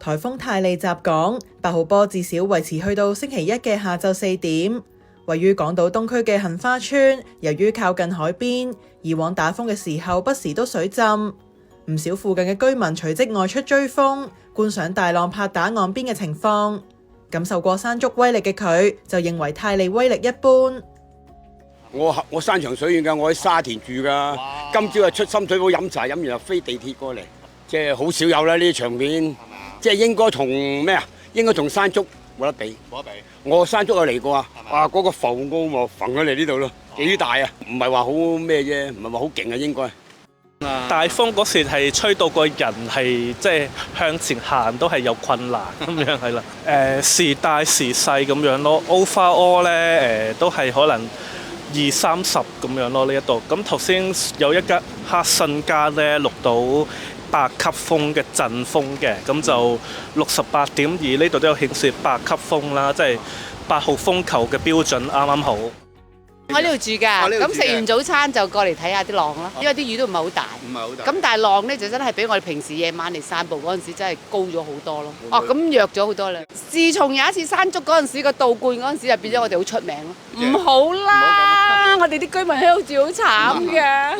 颱風泰利襲港，8號波至少維持去到星期一嘅下晝4點。位於港島東區嘅杏花邨，由於靠近海邊，以往打風嘅時候不時都水浸，唔少附近嘅居民隨即外出追風，觀賞大浪拍打岸邊嘅情況。感受過山竹威力嘅佢，就認為泰利威力一般。我山長水遠㗎，我喺沙田住㗎。今朝出深水埗飲茶，飲完又飛地鐵過嚟，即係好少有啦呢啲場面。即係應該同咩啊？應該同山竹冇得比。冇得比。我山竹有嚟過啊！哇，嗰個浮澳喎，浮咗嚟呢度咯，幾大啊！唔係話好咩啫，唔係話好勁啊，應該。大風嗰時係吹到個人係即係向前行都係有困難咁樣係啦。時大時細咁樣咯。overall 咧都係可能20-30咁樣咯呢一度。咁頭先有一間黑信家咧錄到8級風嘅陣風嘅，咁就68.2呢度都有顯示8級風啦，即係8號風球嘅標準啱啱好。我呢度住㗎，咁食完早餐就過嚟睇下啲浪咯，因為啲雨都唔係好大。唔係好大。咁但係浪咧就真係比我哋平時夜晚嚟散步嗰陣時真係高咗好多咯。哦，咁弱咗好多啦。自從有一次山竹嗰陣時個倒灌嗰陣時，就變咗我哋好出名咯。唔好啦，我哋啲居民喺度住好慘㗎。